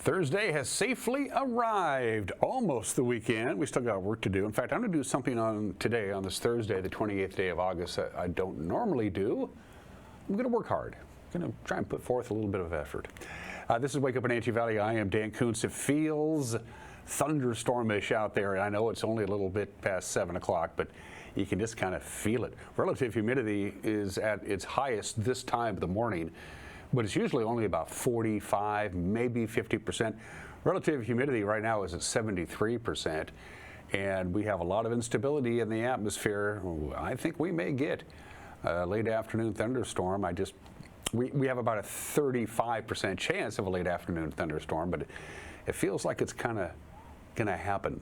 Thursday has safely arrived. Almost the weekend. We still got work to do. In fact, I'm going to do something on today, on this Thursday, the 28th day of August, that I don't normally do. I'm going to work hard. I'm going to try and put forth a little bit of effort. This is Wake Up Wenatchee Valley. I am Dan Kuntz. It feels thunderstormish out there. I know it's only a little bit past 7 o'clock, but you can just kind of feel it. Relative humidity is at its highest this time of the morning, but it's usually only about 45, maybe 50%. Relative humidity right now is at 73%, and we have a lot of instability in the atmosphere. I think we may get a late afternoon thunderstorm. We have about a 35% chance of a late afternoon thunderstorm, but it feels like it's kind of going to happen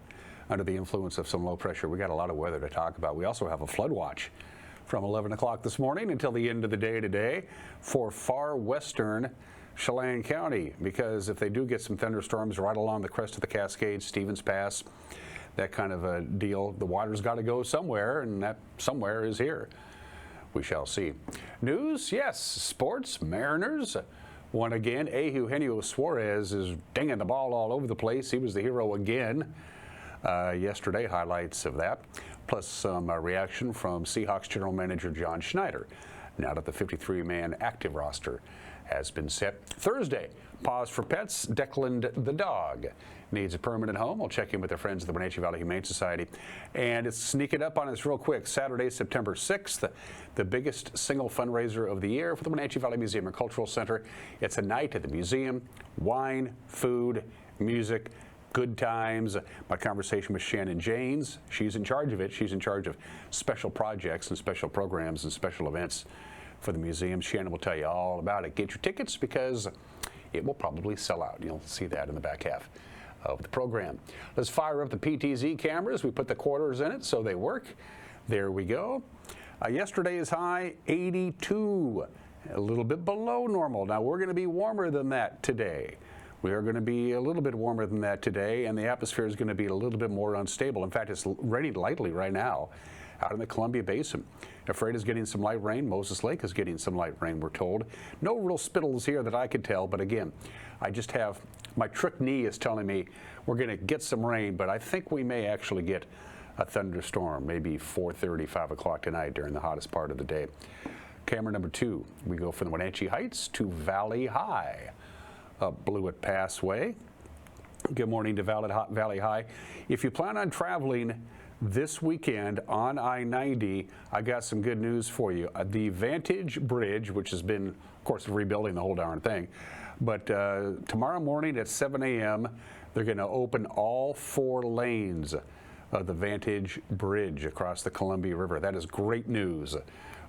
under the influence of some low pressure. We got a lot of weather to talk about. We also have a flood watch from 11 o'clock this morning until the end of the day today for far western Chelan County, because if they do get some thunderstorms right along the crest of the Cascades, Stevens Pass, that kind of a deal, the water's got to go somewhere, and that somewhere is here. We shall see. News, yes. Sports, Mariners won again. Eugenio Suarez is dinging the ball all over the place. He was the hero again yesterday. Highlights of that, plus some reaction from Seahawks general manager John Schneider now that the 53-man active roster has been set. Thursday, pause for pets. Declan the dog needs a permanent home. We'll check in with our friends of the Wenatchee Valley Humane Society. And it's sneaking up on us real quick. Saturday, September 6th, the biggest single fundraiser of the year for the Wenatchee Valley Museum and Cultural Center. It's a night at the museum. Wine, food, music, good times. My conversation with Shannon Janes, she's in charge of it. She's in charge of special projects and special programs and special events for the museum. Shannon will tell you all about it. Get your tickets because it will probably sell out. You'll see that in the back half of the program. Let's fire up the PTZ cameras. We put the quarters in it so they work. There we go. Yesterday's high, 82, a little bit below normal. Now we're going to be warmer than that today. We are going to be a little bit warmer than that today, and the atmosphere is going to be a little bit more unstable. In fact, it's raining lightly right now out in the Columbia Basin. Afraid is getting some light rain. Moses Lake is getting some light rain, we're told. No real spittles here that I could tell, but again, I just have, my trick knee is telling me we're going to get some rain, but I think we may actually get a thunderstorm, maybe 4:30, 5 o'clock tonight during the hottest part of the day. Camera number 2, we go from the Wenatchee Heights to Valley High. Up Blewett Pass Way. Good morning to Valley High. If you plan on traveling this weekend on I-90, I got some good news for you. The Vantage Bridge, which has been, of course, rebuilding the whole darn thing, but tomorrow morning at 7 a.m., they're going to open all 4 lanes of the Vantage Bridge across the Columbia River. That is great news,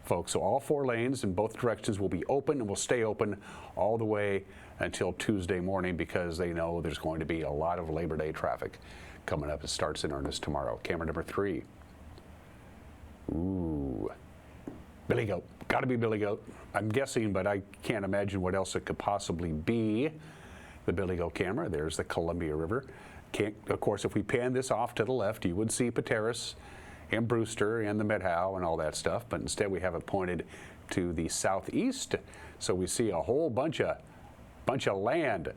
folks. So all 4 lanes in both directions will be open and will stay open all the way until Tuesday morning, because they know there's going to be a lot of Labor Day traffic coming up. It starts in earnest tomorrow. Camera number 3. Ooh, Billy Goat. Got to be Billy Goat. I'm guessing, but I can't imagine what else it could possibly be. The Billy Goat camera. There's the Columbia River. Of course, if we pan this off to the left, you would see Pateros and Brewster and the Medhow and all that stuff, but instead we have it pointed to the southeast. So we see a whole bunch of land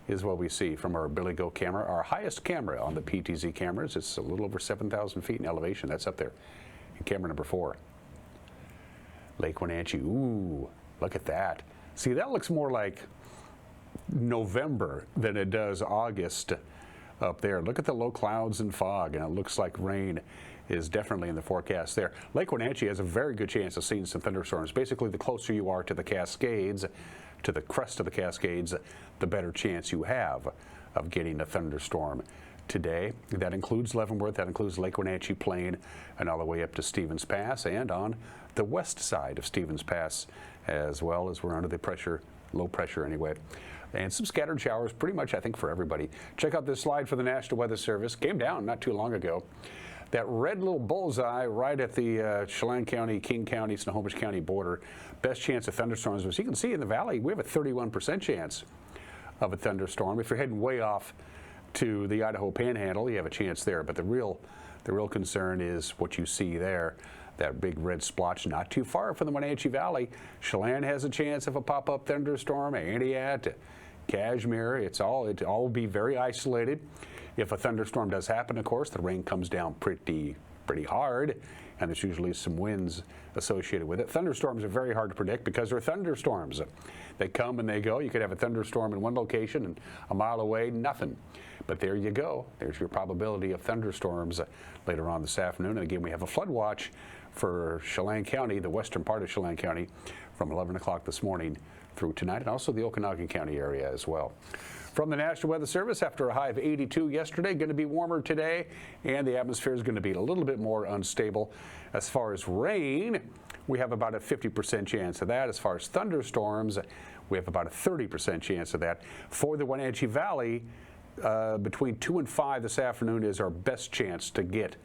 is what we see from our Billy Goat camera, our highest camera on the PTZ cameras. It's a little over 7,000 feet in elevation. That's up there. And camera number 4, Lake Wenatchee. Ooh, look at that. See, that looks more like November than it does August up there. Look at the low clouds and fog, and it looks like rain is definitely in the forecast there. Lake Wenatchee has a very good chance of seeing some thunderstorms. Basically, the closer you are to the Cascades, to the crest of the Cascades, the better chance you have of getting a thunderstorm today. That includes Leavenworth, that includes Lake Wenatchee Plain, and all the way up to Stevens Pass, and on the west side of Stevens Pass as well, as we're under the pressure, low pressure anyway. And some scattered showers pretty much, I think, for everybody. Check out this slide for the National Weather Service. Came down not too long ago. That red little bullseye right at the Chelan County, King County, Snohomish County border. Best chance of thunderstorms. As you can see in the valley, we have a 31% chance of a thunderstorm. If you're heading way off to the Idaho Panhandle, you have a chance there. But the real concern is what you see there. That big red splotch not too far from the Wenatchee Valley. Chelan has a chance of a pop-up thunderstorm. Aniat, Cashmere, it all will be very isolated. If a thunderstorm does happen, of course, the rain comes down pretty hard, and there's usually some winds associated with it. Thunderstorms are very hard to predict because they're thunderstorms. They come and they go. You could have a thunderstorm in one location and a mile away, nothing. But there you go. There's your probability of thunderstorms later on this afternoon. And again, we have a flood watch for Chelan County, the western part of Chelan County, from 11 o'clock this morning through tonight, and also the Okanagan County area as well. From the National Weather Service, after a high of 82 yesterday, going to be warmer today, and the atmosphere is going to be a little bit more unstable. As far as rain, we have about a 50% chance of that. As far as thunderstorms, we have about a 30% chance of that. For the Wenatchee Valley, between 2 and 5 this afternoon is our best chance to get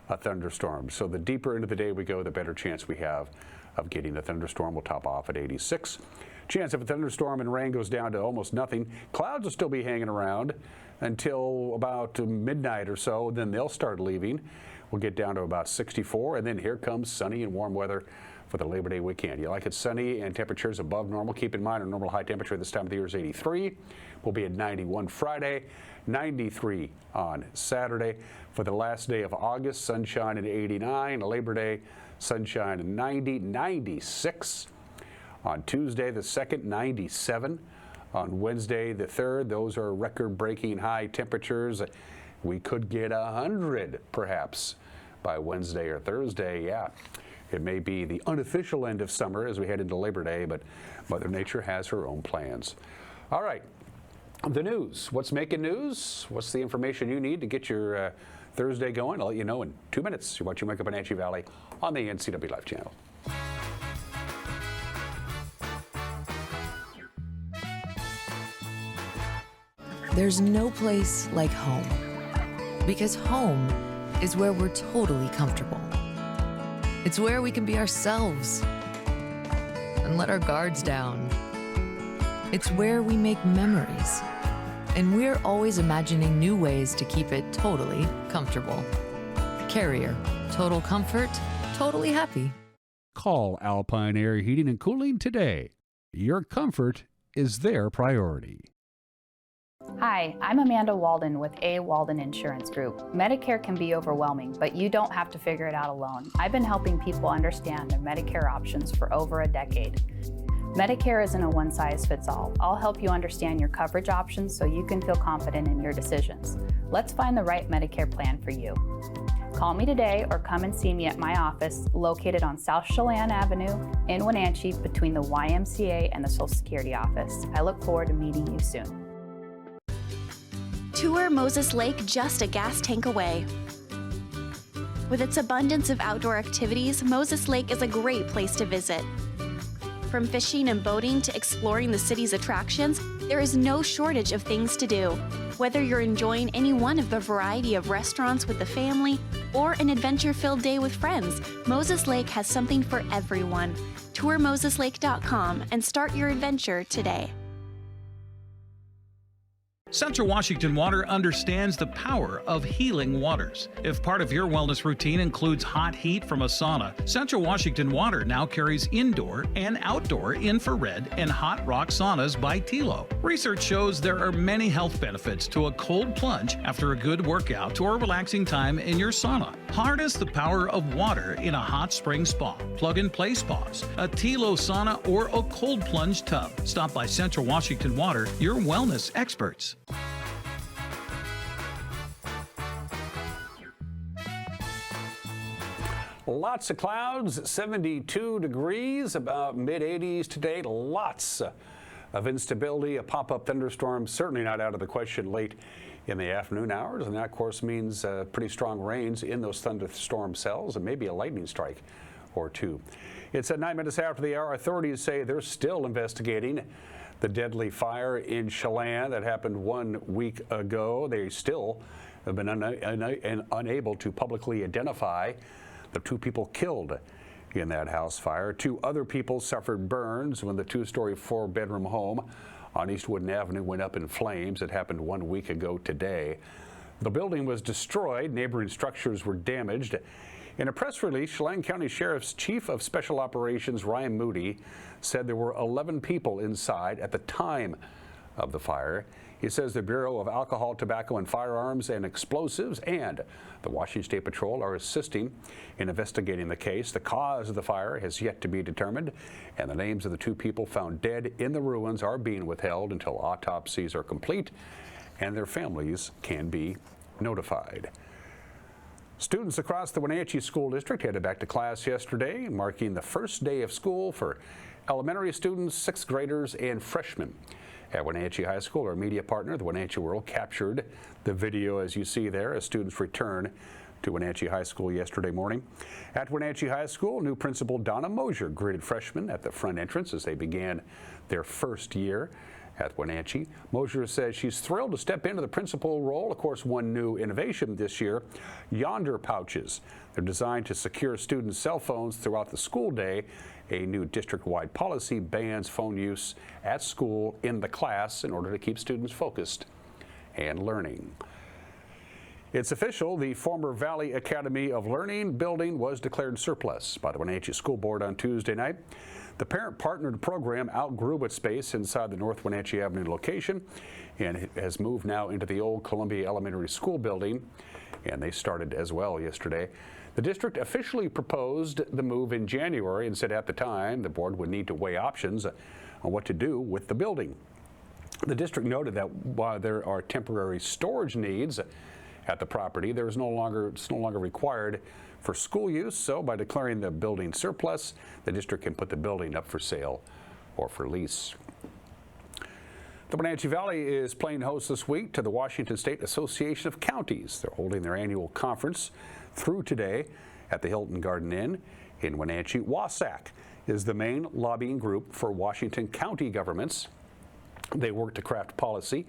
a thunderstorm. So the deeper into the day we go, the better chance we have of getting a thunderstorm. We'll top off at 86. Chance of a thunderstorm and rain goes down to almost nothing. Clouds will still be hanging around until about midnight or so. Then they'll start leaving. We'll get down to about 64, and then here comes sunny and warm weather for the Labor Day weekend. You like it sunny and temperatures above normal. Keep in mind our normal high temperature this time of the year is 83. We'll be at 91 Friday, 93 on Saturday. For the last day of August, sunshine at 89. Labor Day, sunshine at 90, 96. On Tuesday the 2nd, 97. On Wednesday the 3rd, those are record-breaking high temperatures. We could get 100 perhaps by Wednesday or Thursday. Yeah, it may be the unofficial end of summer as we head into Labor Day, but Mother Nature has her own plans. All right, the news. What's making news? What's the information you need to get your Thursday going? I'll let you know in 2 minutes. You're watching Wake Up Wenatchee Valley on the NCWLIFE channel. There's no place like home, because home is where we're totally comfortable. It's where we can be ourselves and let our guards down. It's where we make memories, and we're always imagining new ways to keep it totally comfortable. Carrier, total comfort, totally happy. Call Alpine Air Heating and Cooling today. Your comfort is their priority. Hi, I'm Amanda Walden with A. Walden Insurance Group. Medicare can be overwhelming, but you don't have to figure it out alone. I've been helping people understand their Medicare options for over a decade. Medicare isn't a one-size-fits-all. I'll help you understand your coverage options so you can feel confident in your decisions. Let's find the right Medicare plan for you. Call me today or come and see me at my office located on South Chelan Avenue in Wenatchee between the YMCA and the Social Security office. I look forward to meeting you soon. Tour Moses Lake just a gas tank away. With its abundance of outdoor activities, Moses Lake is a great place to visit. From fishing and boating to exploring the city's attractions, there is no shortage of things to do. Whether you're enjoying any one of the variety of restaurants with the family or an adventure-filled day with friends, Moses Lake has something for everyone. TourMosesLake.com and start your adventure today. Central Washington Water understands the power of healing waters. If part of your wellness routine includes hot heat from a sauna, Central Washington Water now carries indoor and outdoor infrared and hot rock saunas by Tilo. Research shows there are many health benefits to a cold plunge after a good workout or relaxing time in your sauna. Harness the power of water in a hot spring spa, plug-and-play spas, a Tilo sauna, or a cold plunge tub. Stop by Central Washington Water, your wellness experts. Lots of clouds, 72 degrees, about mid-80s today. Lots of instability. A pop-up thunderstorm certainly not out of the question late in the afternoon hours, and that of course means pretty strong rains in those thunderstorm cells and maybe a lightning strike or two. It's at 9 minutes after the hour. Authorities say they're still investigating the deadly fire in Chelan that happened 1 week ago. They still have been unable to publicly identify the 2 people killed in that house fire. 2 other people suffered burns when the 2-story 4-bedroom home on East Wooden Avenue went up in flames. It happened 1 week ago today. The building was destroyed. Neighboring structures were damaged. In a press release, Chelan County Sheriff's Chief of Special Operations, Ryan Moody, said there were 11 people inside at the time of the fire. He says the Bureau of Alcohol, Tobacco, and Firearms and Explosives and the Washington State Patrol are assisting in investigating the case. The cause of the fire has yet to be determined, and the names of the 2 people found dead in the ruins are being withheld until autopsies are complete and their families can be notified. Students across the Wenatchee School District headed back to class yesterday, marking the first day of school for elementary students, 6th graders, and freshmen. At Wenatchee High School, our media partner, the Wenatchee World, captured the video as you see there as students return to Wenatchee High School yesterday morning. At Wenatchee High School, new principal Donna Mosier greeted freshmen at the front entrance as they began their first year at Wenatchee. Mosier says she's thrilled to step into the principal role. Of course, one new innovation this year, Yonder pouches. They're designed to secure students' cell phones throughout the school day. A new district-wide policy bans phone use at school in the class in order to keep students focused and learning. It's official, the former Valley Academy of Learning building was declared surplus by the Wenatchee School Board on Tuesday night. The parent-partnered program outgrew its space inside the North Wenatchee Avenue location and has moved now into the old Columbia Elementary School building, and they started as well yesterday. The district officially proposed the move in January and said at the time the board would need to weigh options on what to do with the building. The district noted that while there are temporary storage needs at the property, it's no longer required for school use, so by declaring the building surplus, the district can put the building up for sale or for lease. The Wenatchee Valley is playing host this week to the Washington State Association of Counties. They're holding their annual conference through today at the Hilton Garden Inn in Wenatchee. WASAC is the main lobbying group for Washington county governments. They work to craft policy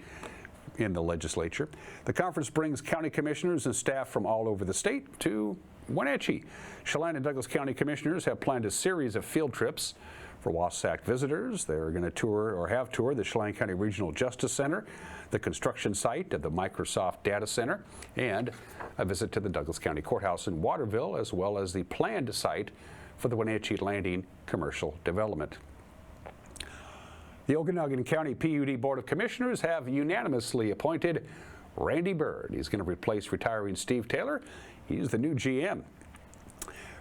in the legislature. The conference brings county commissioners and staff from all over the state to Wenatchee. Chelan and Douglas County commissioners have planned a series of field trips for WASAC visitors. They're going to tour or have toured the Chelan County Regional Justice Center, the construction site of the Microsoft Data Center, and a visit to the Douglas County Courthouse in Waterville, as well as the planned site for the Wenatchee Landing commercial development. The Okanogan County PUD Board of Commissioners have unanimously appointed Randy Bird. He's going to replace retiring Steve Taylor. He's the new GM.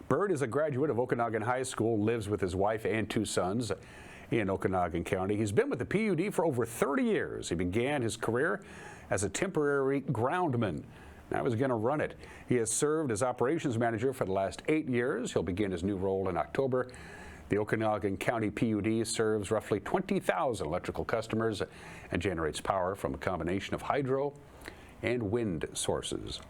Bird is a graduate of Okanogan High School, lives with his wife and 2 sons in Okanogan County. He's been with the PUD for over 30 years. He began his career as a temporary groundman. Now he's going to run it. He has served as operations manager for the last 8 years. He'll begin his new role in October. The Okanogan County PUD serves roughly 20,000 electrical customers and generates power from a combination of hydro and wind sources.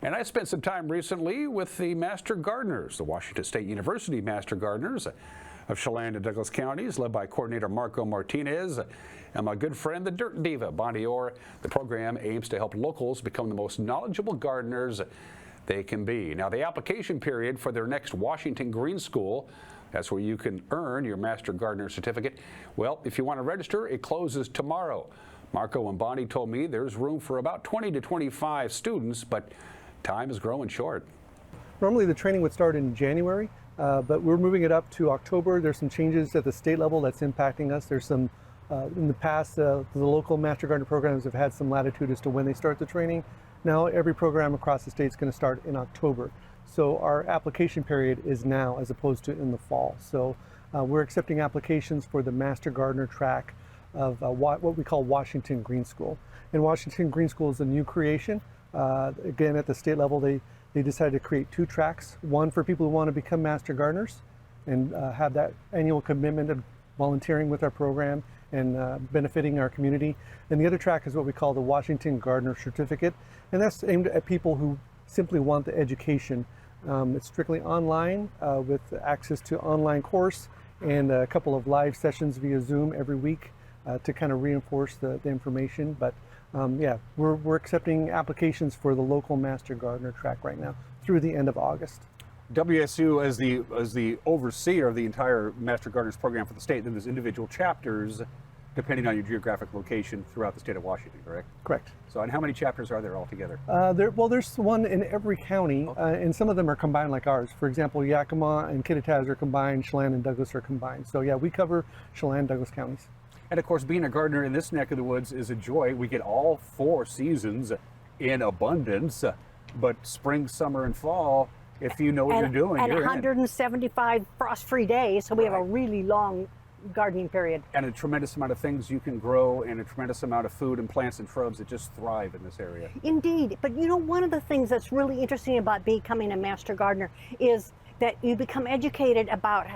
And I spent some time recently with the Master Gardeners, the Washington State University Master Gardeners of Chelan and Douglas counties, led by coordinator Marco Martinez and my good friend, the Dirt Diva, Bonnie Orr. The program aims to help locals become the most knowledgeable gardeners they can be. Now, the application period for their next Washington Green School, that's where you can earn your Master Gardener certificate. Well, if you want to register, it closes tomorrow. Marco and Bonnie told me there's room for about 20 to 25 students, but time is growing short. Normally the training would start in January, but we're moving it up to October. There's some changes at the state level that's impacting us. There's some, in the past, the local Master Gardener programs have had some latitude as to when they start the training. Now every program across the state is going to start in October. So our application period is now as opposed to in the fall. So we're accepting applications for the Master Gardener track of what we call Washington Green School. And Washington Green School is a new creation. Again, at the state level, they decided to create 2 tracks, one for people who want to become Master Gardeners and have that annual commitment of volunteering with our program and benefiting our community. And the other track is what we call the Washington Gardener Certificate, and that's aimed at people who simply want the education. It's strictly online with access to online course and a couple of live sessions via Zoom every week to kind of reinforce the information. But yeah, we're accepting applications for the local Master Gardener track right now through the end of August. WSU as the overseer of the entire Master Gardeners program for the state, then there's individual chapters depending on your geographic location throughout the state of Washington, correct? Correct. So, and how many chapters are there altogether? There's one in every county, and some of them are combined like ours. For example, Yakima and Kittitas are combined, Chelan and Douglas are combined. So yeah, we cover Chelan and Douglas counties. And of course, being a gardener in this neck of the woods is a joy. We get all 4 seasons in abundance, but spring, summer, and fall, if you know what you're doing, and you're 175 frost-free days, so we have a really long gardening period. And a tremendous amount of things you can grow, and a tremendous amount of food and plants and shrubs that just thrive in this area. Indeed, but you know, one of the things that's really interesting about becoming a master gardener is that you become educated about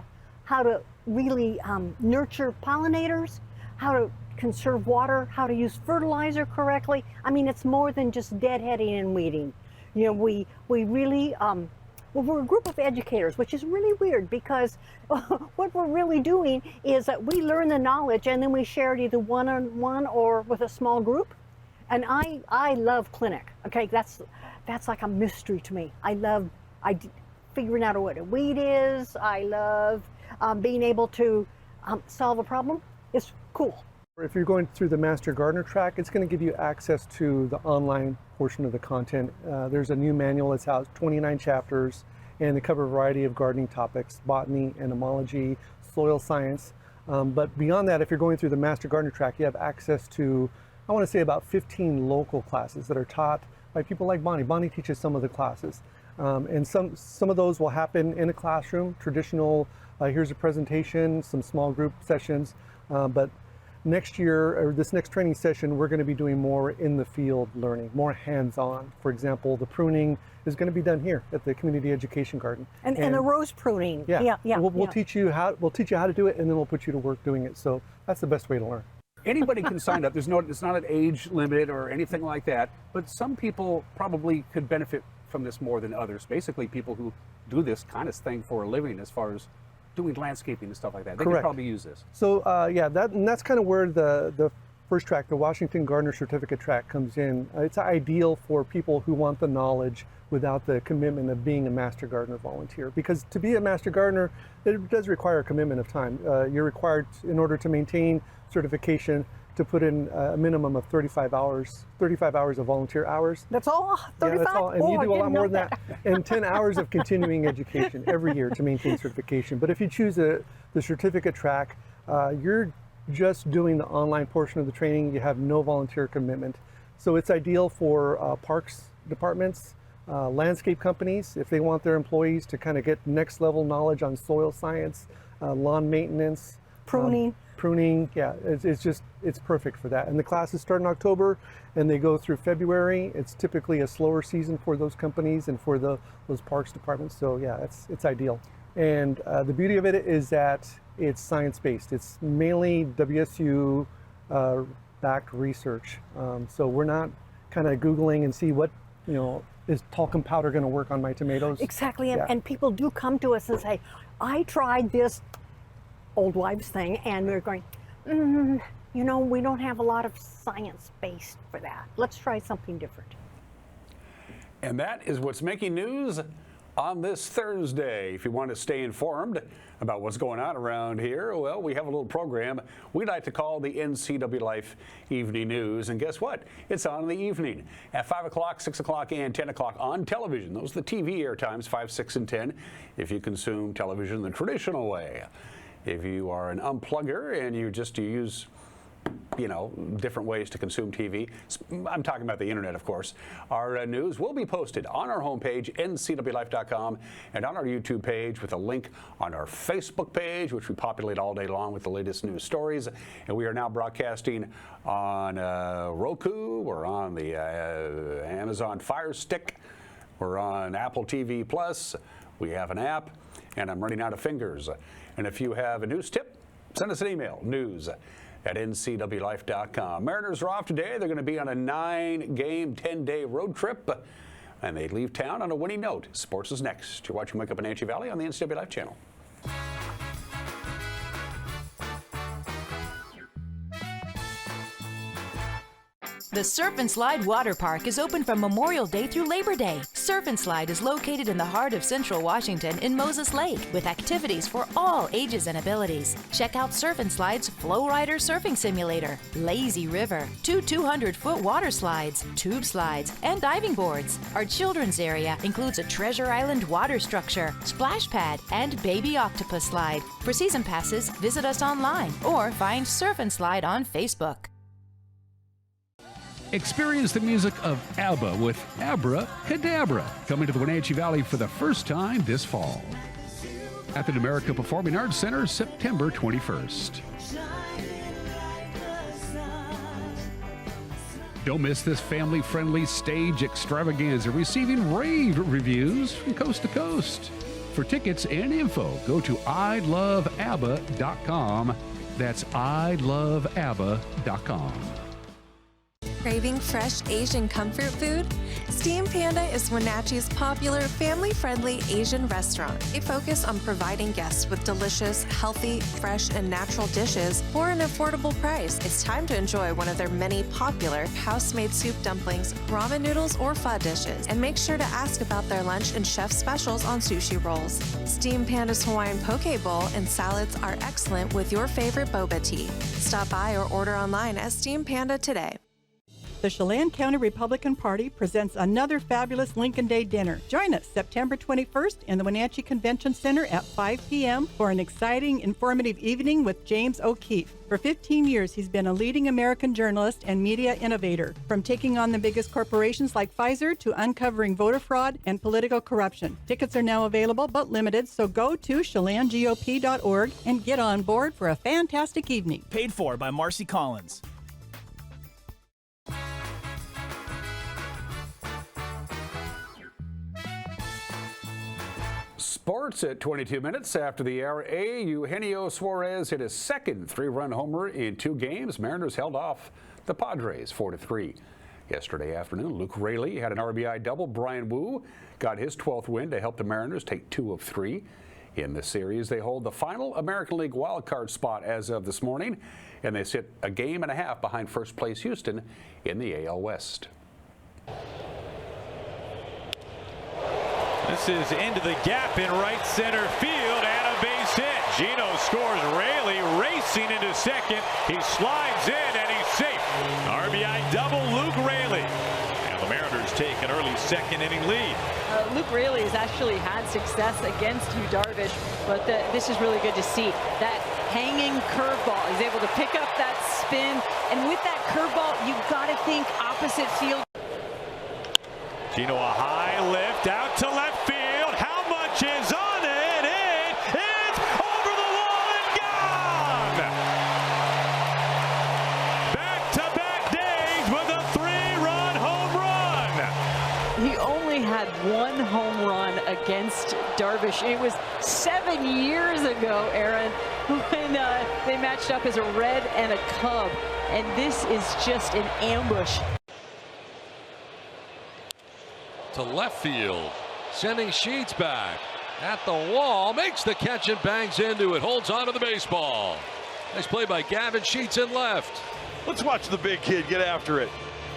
how to really nurture pollinators, how to conserve water, how to use fertilizer correctly. I mean, it's more than just deadheading and weeding. You know, we really, well, we're a group of educators, which is really weird because what we're really doing is that we learn the knowledge and then we share it either one-on-one or with a small group. And I love clinic. Okay, that's like a mystery to me. I love figuring out what a weed is. I love being able to solve a problem. It's cool. If you're going through the Master Gardener track, it's going to give you access to the online portion of the content. There's a new manual that's out, 29 chapters, and they cover a variety of gardening topics, botany, entomology, soil science. But beyond that, if you're going through the Master Gardener track, you have access to, I want to say, about 15 local classes that are taught by people like Bonnie. Bonnie teaches some of the classes. And some of those will happen in a classroom, traditional, here's a presentation, some small group sessions, but next year, or this next training session, we're going to be doing more in the field learning, more hands-on. For example, the pruning is going to be done here at the community education garden. And the rose pruning. Yeah. We'll teach you how to do it, and then we'll put you to work doing it. So that's the best way to learn. Anybody can sign up. It's not an age limit or anything like that, but some people probably could benefit from this more than others. Basically, people who do this kind of thing for a living, as far as doing landscaping and stuff like that. They Correct. could probably use this. So that's kind of where the first track, the Washington Gardener Certificate track, comes in. It's ideal for people who want the knowledge without the commitment of being a Master Gardener volunteer. Because to be a Master Gardener, it does require a commitment of time. You're required, in order to maintain certification, to put in a minimum of 35 hours of volunteer hours. That's all? 35? Yeah, that's all. And you do a lot more than that. And 10 hours of continuing education every year to maintain certification. But if you choose the certificate track, you're just doing the online portion of the training. You have no volunteer commitment. So it's ideal for parks departments, landscape companies, if they want their employees to kind of get next level knowledge on soil science, lawn maintenance, pruning, yeah, it's perfect for that. And the classes start in October and they go through February. It's typically a slower season for those companies and for those parks departments. So yeah, it's ideal. And the beauty of it is that it's science-based. It's mainly WSU backed research. So we're not kind of Googling and see what, is talcum powder going to work on my tomatoes? Exactly, Yeah. and people do come to us and say, I tried this old wives thing, and we're going, we don't have a lot of science based for that. Let's try something different. And that is what's making news on this Thursday. If you want to stay informed about what's going on around here, well, we have a little program we like to call the NCWLIFE Evening News. And guess what? It's on in the evening at 5 o'clock, 6 o'clock, and 10 o'clock on television. Those are the TV air times, 5, 6, and 10, if you consume television the traditional way. If you are an unplugger and you use different ways to consume TV. I'm talking about the internet, of course. Our news will be posted on our homepage, ncwlife.com, and on our YouTube page, with a link on our Facebook page, which we populate all day long with the latest news stories. And we are now broadcasting on Roku. We're on the Amazon Fire Stick. We're on Apple TV Plus. We have an app, and I'm running out of fingers. And if you have a news tip, send us an email, news@ncwlife.com. Mariners are off today. They're going to be on a 9-game, 10-day road trip, and they leave town on a winning note. Sports is next. You're watching Wake Up in Wenatchee Valley on the NCW Life channel. The Surf and Slide Water Park is open from Memorial Day through Labor Day. Surf and Slide is located in the heart of Central Washington in Moses Lake with activities for all ages and abilities. Check out Surf and Slide's Flow Rider Surfing Simulator, Lazy River, 2 200-foot water slides, tube slides, and diving boards. Our children's area includes a Treasure Island water structure, splash pad, and baby octopus slide. For season passes, visit us online or find Surf and Slide on Facebook. Experience the music of ABBA with Abra Cadabra, coming to the Wenatchee Valley for the first time this fall at the America Performing Arts Center, September 21st. Don't miss this family-friendly stage extravaganza, receiving rave reviews from coast to coast. For tickets and info, go to iloveabba.com. That's iloveabba.com. Craving fresh Asian comfort food? Steam Panda is Wenatchee's popular family-friendly Asian restaurant. They focus on providing guests with delicious, healthy, fresh, and natural dishes for an affordable price. It's time to enjoy one of their many popular house-made soup dumplings, ramen noodles, or pho dishes. And make sure to ask about their lunch and chef specials on sushi rolls. Steam Panda's Hawaiian poke bowl and salads are excellent with your favorite boba tea. Stop by or order online at Steam Panda today. The Chelan County Republican Party presents another fabulous Lincoln Day dinner. Join us September 21st in the Wenatchee Convention Center at 5 p.m. for an exciting, informative evening with James O'Keefe. For 15 years, he's been a leading American journalist and media innovator, from taking on the biggest corporations like Pfizer to uncovering voter fraud and political corruption. Tickets are now available but limited, so go to ChelanGOP.org and get on board for a fantastic evening. Paid for by Marcy Collins. Sports at 22 minutes after the hour. Eugenio Suarez hit his second three-run homer in 2 games. Mariners held off the Padres 4-3. Yesterday afternoon, Luke Raley had an RBI double. Brian Wu got his 12th win to help the Mariners take 2 of 3. In the series, they hold the final American League wildcard spot as of this morning, and they sit a game and a half behind first place Houston in the AL West. This is into the gap in right center field and a base hit. Gino scores. Raley racing into second. He slides in and he's safe. RBI double, Luke Raley. And the Mariners take an early second inning lead. Luke Raley has actually had success against Yu Darvish, but this is really good to see. That hanging curveball, he's able to pick up that spin, and with that curveball, you've got to think opposite field. Gino, a high lift out to left field. How much is on it? It is over the wall and gone! Back-to-back days with a 3-run home run. He only had 1 home run against Darvish. It was 7 years ago, Aaron, when they matched up as a Red and a Cub. And this is just an ambush. To left field, sending Sheets back at the wall, makes the catch and bangs into it, holds on to the baseball. Nice play by Gavin Sheets in left. Let's watch the big kid get after it.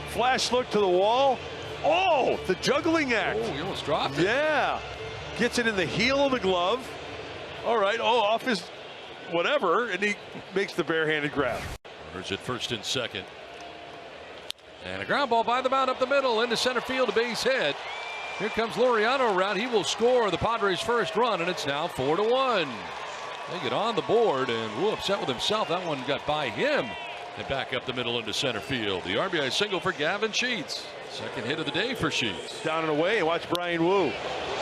Flash look to the wall. Oh, the juggling act. Oh, he almost dropped it. Yeah, gets it in the heel of the glove. All right, off his whatever, and he makes the barehanded grab. Runners at first and second. And a ground ball by the mound up the middle into center field, a base hit. Here comes Laureano around. He will score the Padres' first run, and it's now 4-1. They get on the board, and Wu upset with himself. That one got by him. And back up the middle into center field. The RBI single for Gavin Sheets. Second hit of the day for Sheets. Down and away, and watch Brian Wu.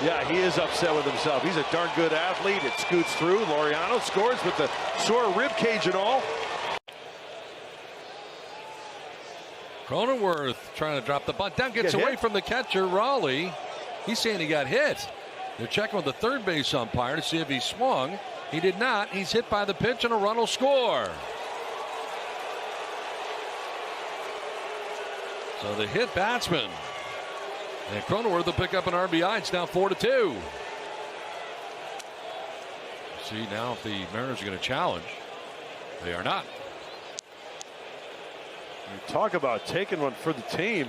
Yeah, he is upset with himself. He's a darn good athlete. It scoots through. Laureano scores with the sore rib cage and all. Cronenworth trying to drop the bunt down, gets away from the catcher, Raleigh. He's saying he got hit. They're checking with the third base umpire to see if he swung. He did not. He's hit by the pitch, and a run will score. So the hit batsman. And Cronenworth will pick up an RBI. It's now 4-2. See now if the Mariners are going to challenge. They are not. Talk about taking one for the team.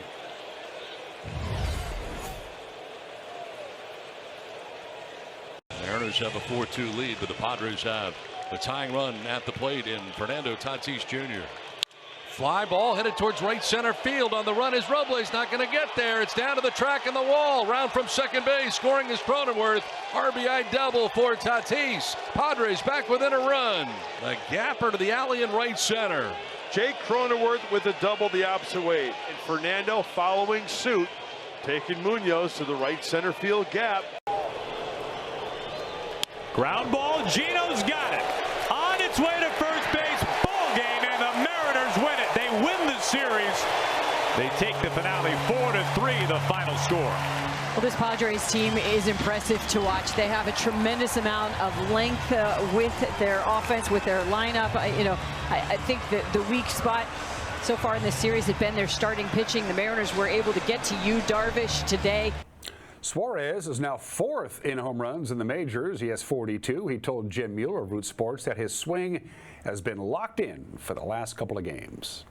Mariners have a 4-2 lead, but the Padres have the tying run at the plate in Fernando Tatis Jr. Fly ball headed towards right center field. On the run is Robles, not going to get there. It's down to the track and the wall. Round from second base. Scoring is Cronenworth. RBI double for Tatis. Padres back within a run. The gapper to the alley in right center. Jake Cronenworth with a double the opposite way. And Fernando following suit, taking Munoz to the right center field gap. Ground ball, Gino's got it. On its way to first base, ball game, and the Mariners win it. They win the series. They take the finale 4-3, the final score. Well, this Padres team is impressive to watch. They have a tremendous amount of length with their offense, with their lineup. I think that the weak spot so far in this series has been their starting pitching. The Mariners were able to get to Yu Darvish today. Suarez is now 4th in home runs in the majors. He has 42. He told Jim Mueller of Root Sports that his swing has been locked in for the last couple of games.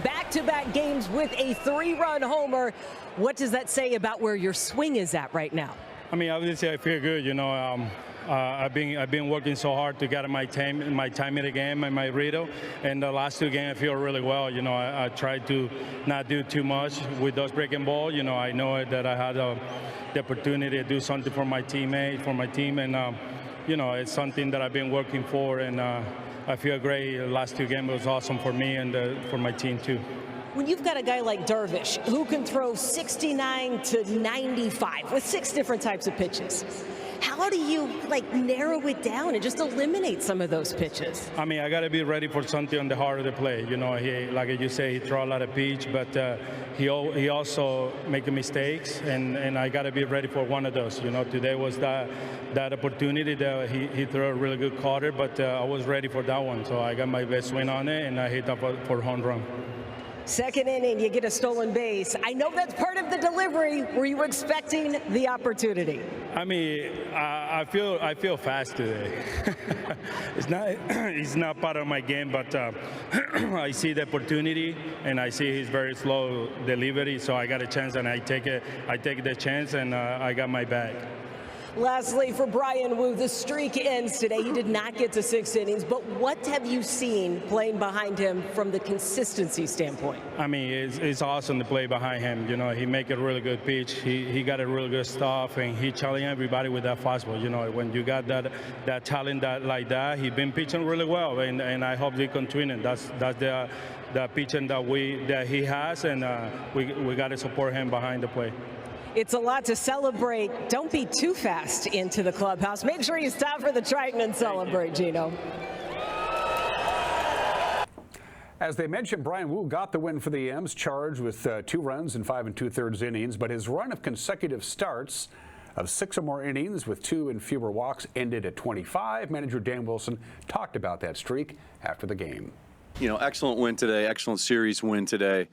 Back-to-back games with a 3-run homer. What does that say about where your swing is at right now? I mean, obviously I feel good. I've been working so hard to get my time in the game and my read. And the last 2 games I feel really well. I tried to not do too much with those breaking balls. I know that I had the opportunity to do something for my teammate, for my team, and it's something that I've been working for, and I feel great. The last 2 games was awesome for me and for my team too. When you've got a guy like Darvish who can throw 69 to 95 with 6 different types of pitches, how do you narrow it down and just eliminate some of those pitches? I mean, I got to be ready for something on the heart of the play. He, like you say, he throw a lot of pitch, but he also making mistakes, and I got to be ready for one of those. Today was that opportunity that he threw a really good cutter, but I was ready for that one, so I got my best swing on it, and I hit up for a home run. Second inning, you get a stolen base. I know that's part of the delivery. Were you expecting the opportunity? I mean, I feel fast today. It's not part of my game, but I see the opportunity, and I see his very slow delivery. So I got a chance, and I take the chance, and I got my bag. Lastly, for Bryan Woo, the streak ends today. He did not get to 6 innings, but what have you seen playing behind him from the consistency standpoint? I mean, it's awesome to play behind him. He make a really good pitch. He got a really good stuff, and he challenged everybody with that fastball. When you got that talent like that, he been pitching really well, and I hope he continue. That's the pitching that he has, and we got to support him behind the plate. It's a lot to celebrate. Don't be too fast into the clubhouse. Make sure you stop for the Triton and celebrate, Gino. As they mentioned, Bryan Woo got the win for the M's, charged with 2 runs in 5 2/3 innings, but his run of consecutive starts of 6 or more innings with 2 and fewer walks ended at 25. Manager Dan Wilson talked about that streak after the game. Excellent win today, excellent series win today.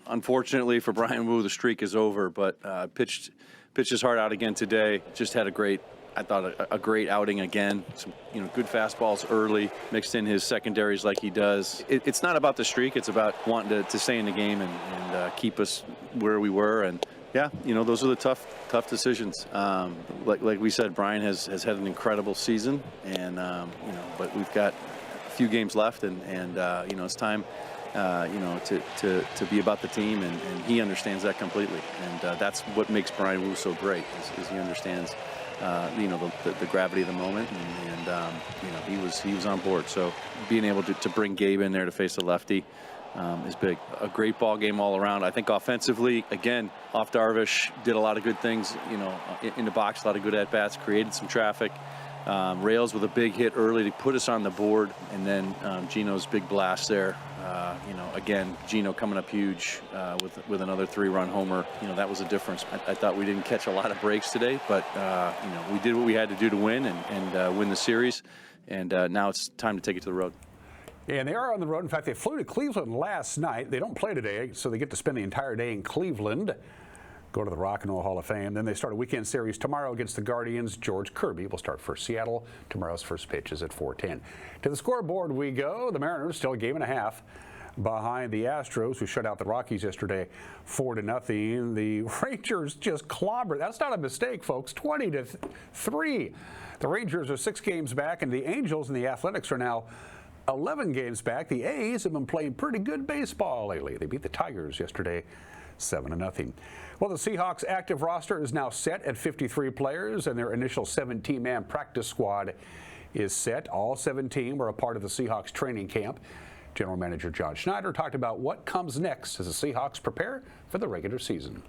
Unfortunately for Bryan Woo, the streak is over, but pitched his heart out again today. Just had a great outing again. Some good fastballs early, mixed in his secondaries like he does. It's not about the streak; it's about wanting to stay in the game and keep us where we were. And yeah, those are the tough decisions. Like we said, Bryan has had an incredible season, and but we've got a few games left, and it's time. To be about the team, and he understands that completely, and that's what makes Bryan Woo so great. Is he understands, the gravity of the moment, and he was on board. So being able to bring Gabe in there to face the lefty is big. A great ball game all around. I think offensively, again, off Darvish did a lot of good things. In the box, a lot of good at bats, created some traffic. Rails with a big hit early to put us on the board, and then Gino's big blast there. Again, Gino coming up huge with another 3-run homer. That was a difference. I thought we didn't catch a lot of breaks today, but we did what we had to do to win and win the series. And now it's time to take it to the road. Yeah, and they are on the road. In fact, they flew to Cleveland last night. They don't play today, so they get to spend the entire day in Cleveland. Go to the Rock and Roll Hall of Fame. Then they start a weekend series tomorrow against the Guardians. George Kirby will start for Seattle. Tomorrow's first pitch is at 4:10. To the scoreboard we go. The Mariners still a game and a half behind the Astros, who shut out the Rockies yesterday 4-0. The Rangers just clobbered. That's not a mistake, folks. 20-3. The Rangers are 6 games back, and the Angels and the Athletics are now 11 games back. The A's have been playing pretty good baseball lately. They beat the Tigers yesterday 7-0. Well, the Seahawks active roster is now set at 53 players, and their initial 17-man practice squad is set. All 17 were a part of the Seahawks training camp. General Manager John Schneider talked about what comes next as the Seahawks prepare for the regular season.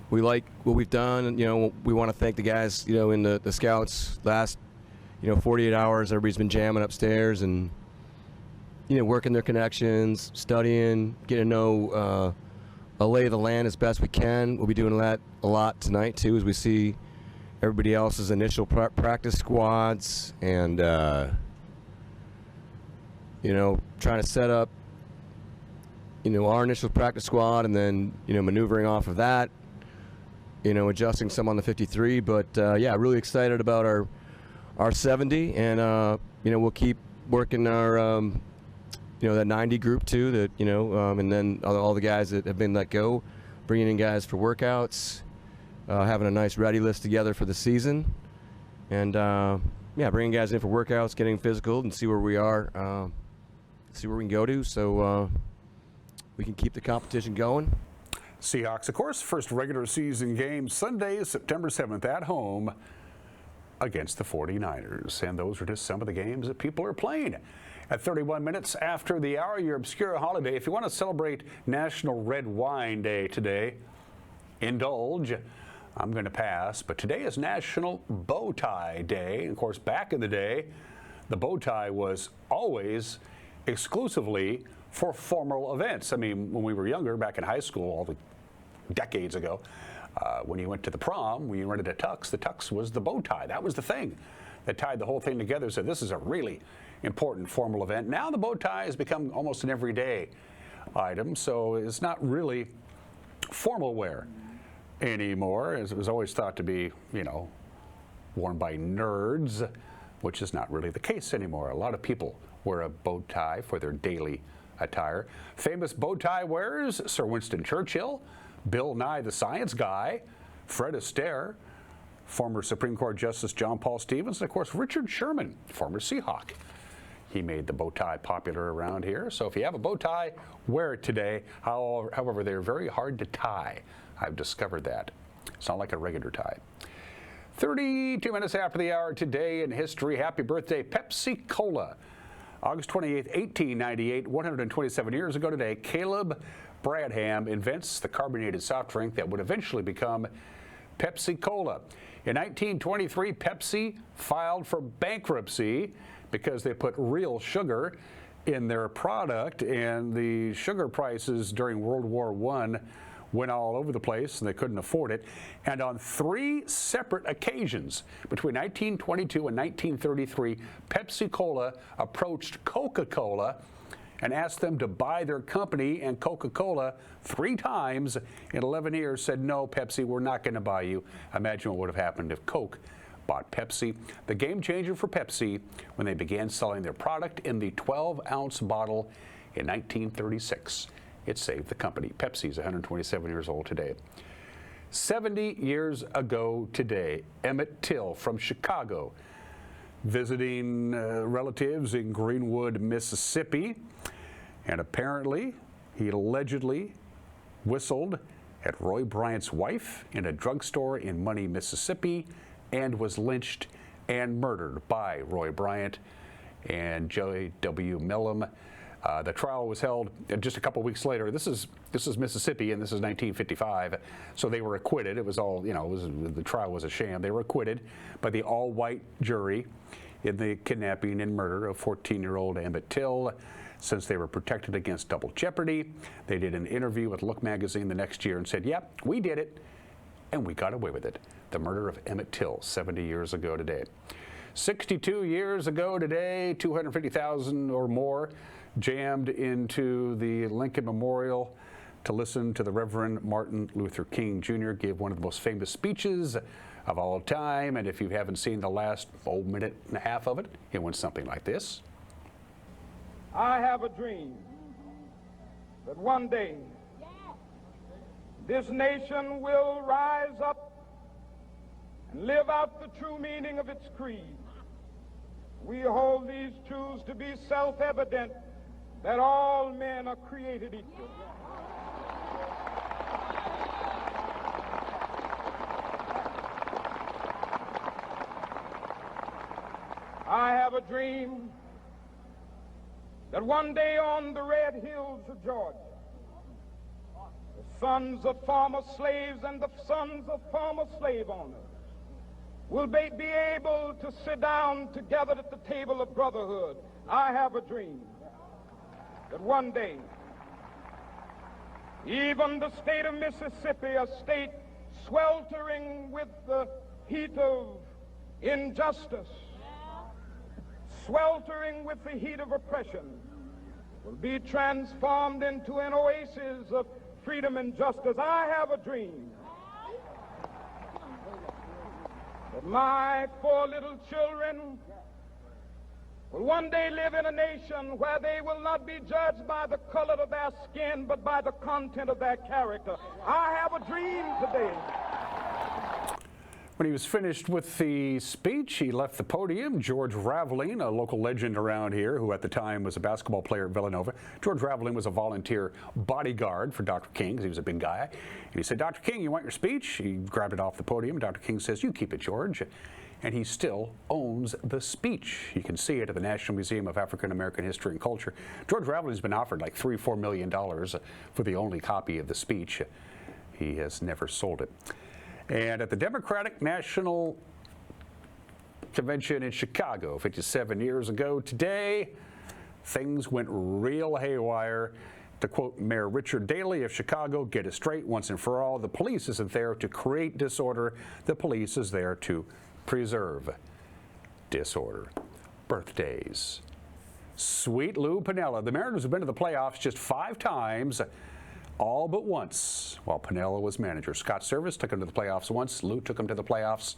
We like what we've done. You know, we want to thank the guys, you know, in the scouts last, 48 hours. Everybody's been jamming upstairs and, working their connections, studying, getting to know a lay of the land as best we can. We'll be doing that a lot tonight, too, as we see everybody else's initial practice squads and, trying to set up, our initial practice squad and then, maneuvering off of that, adjusting some on the 53. But, yeah, really excited about our 70. And, we'll keep working our, that 90 group, too, that, and then all the guys that have been let go, bringing in guys for workouts, having a nice ready list together for the season. And, bringing guys in for workouts, getting physical and see where we are, see where we can go to so we can keep the competition going. Seahawks, of course, first regular season game Sunday, September 7th at home against the 49ers. And those are just some of the games that people are playing. At 31 minutes after the hour, your obscure holiday. If you want to celebrate National Red Wine Day today, indulge. I'm going to pass. But today is National Bow Tie Day. Of course, back in the day, the bow tie was always exclusively for formal events. I mean, when we were younger, back in high school, all the decades ago, when you went to the prom, when you rented a tux, the tux was the bow tie. That was the thing that tied the whole thing together. So this is a really important formal event. Now the bow tie has become almost an everyday item, so it's not really formal wear anymore, as it was always thought to be, worn by nerds, which is not really the case anymore. A lot of people wear a bow tie for their daily attire. Famous bow tie wearers: Sir Winston Churchill, Bill Nye the Science Guy, Fred Astaire, former Supreme Court Justice John Paul Stevens, and of course Richard Sherman, former Seahawk. He made the bow tie popular around here. So if you have a bow tie, wear it today. However, they're very hard to tie. I've discovered that. It's not like a regular tie. 32 minutes after the hour today in history. Happy birthday, Pepsi Cola. August 28th, 1898, 127 years ago today, Caleb Bradham invents the carbonated soft drink that would eventually become Pepsi Cola. In 1923, Pepsi filed for bankruptcy because they put real sugar in their product, and the sugar prices during World War I went all over the place and they couldn't afford it. And on 3 separate occasions between 1922 and 1933, Pepsi Cola approached Coca-Cola and asked them to buy their company, and Coca-Cola 3 times in 11 years said, no, Pepsi, we're not going to buy you. Imagine what would have happened if Coke bought Pepsi. The game changer for Pepsi when they began selling their product in the 12-ounce bottle in 1936. It saved the company. Pepsi's 127 years old today. 70 years ago today, Emmett Till from Chicago, visiting relatives in Greenwood, Mississippi, and apparently he allegedly whistled at Roy Bryant's wife in a drugstore in Money, Mississippi, and was lynched and murdered by Roy Bryant and Joey W. Millham. The trial was held just a couple weeks later. This is Mississippi, and this is 1955. So they were acquitted. It was all, the trial was a sham. They were acquitted by the all-white jury in the kidnapping and murder of 14-year-old Emmett Till. Since they were protected against double jeopardy, they did an interview with Look magazine the next year and said, yep, we did it, and we got away with it. The murder of Emmett Till 70 years ago today. 62 years ago today, 250,000 or more jammed into the Lincoln Memorial to listen to the Reverend Martin Luther King Jr. give one of the most famous speeches of all time. And if you haven't seen the last minute and a half of it, it went something like this. I have a dream that one day this nation will rise up and live out the true meaning of its creed. We hold these truths to be self-evident, that all men are created equal. I have a dream that one day on the red hills of Georgia, the sons of former slaves and the sons of former slave owners will be able to sit down together at the table of brotherhood. I have a dream that one day, even the state of Mississippi, a state sweltering with the heat of injustice, sweltering with the heat of oppression, will be transformed into an oasis of freedom and justice. I have a dream that my 4 little children will one day live in a nation where they will not be judged by the color of their skin, but by the content of their character. I have a dream today. When he was finished with the speech, he left the podium. George Raveling, a local legend around here, who at the time was a basketball player at Villanova. George Raveling was a volunteer bodyguard for Dr. King, because he was a big guy. And he said, "Dr. King, you want your speech?" He grabbed it off the podium. Dr. King says, "You keep it, George." And he still owns the speech. You can see it at the National Museum of African American History and Culture. George Raveling's been offered like $3-4 million for the only copy of the speech. He has never sold it. And at the Democratic National Convention in Chicago 57 years ago today, things went real haywire. To quote Mayor Richard Daley of Chicago, "Get it straight once and for all. The police isn't there to create disorder. The police is there to preserve disorder." Birthdays. Sweet Lou Piniella. The Mariners have been to the playoffs just 5 times. All but once while Piniella was manager. Scott Service took him to the playoffs once. Lou took him to the playoffs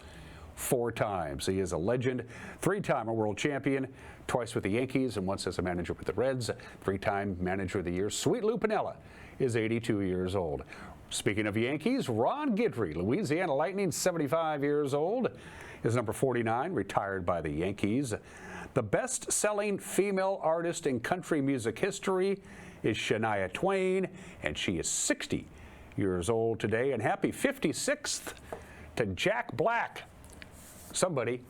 4 times. He is a legend, 3-time world champion, twice with the Yankees and once as a manager with the Reds, 3-time manager of the year. Sweet Lou Piniella is 82 years old. Speaking of Yankees, Ron Guidry, Louisiana Lightning, 75 years old, is number 49, retired by the Yankees. The best-selling female artist in country music history is Shania Twain, and she is 60 years old today. And happy 56th to Jack Black. Somebody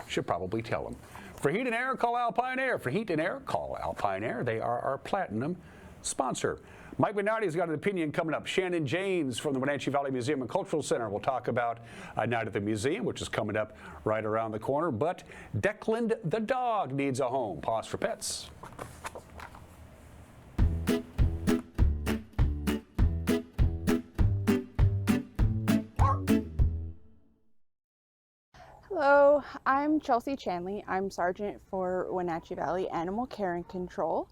should probably tell him. For heat and air, call Alpine Air. For heat and air, call Alpine Air. They are our platinum sponsor. Mike Bernardi's got an opinion coming up. Shannon James from the Wenatchee Valley Museum and Cultural Center will talk about a night at the museum, which is coming up right around the corner. But Declan the dog needs a home. Pause for pets. Hello, I'm Chelsea Chanley. I'm Sergeant for Wenatchee Valley Animal Care and Control.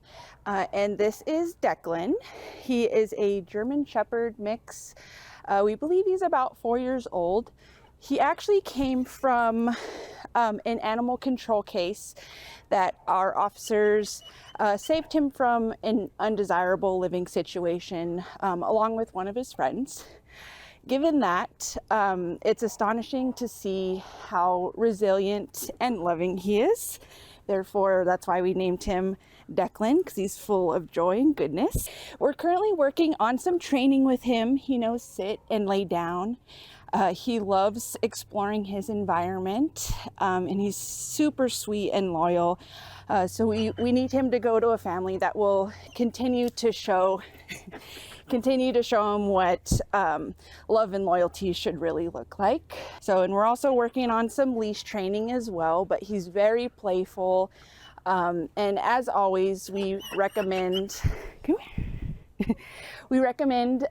And this is Declan. He is a German Shepherd mix. We believe he's about 4 years old. He actually came from an animal control case that our officers saved him from an undesirable living situation along with one of his friends. Given that, it's astonishing to see how resilient and loving he is. Therefore, that's why we named him Declan, because he's full of joy and goodness. We're currently working on some training with him. He knows sit and lay down. He loves exploring his environment, and he's super sweet and loyal. So we need him to go to a family that will continue to show him what love and loyalty should really look like. And we're also working on some leash training as well, but he's very playful. And as always, we recommend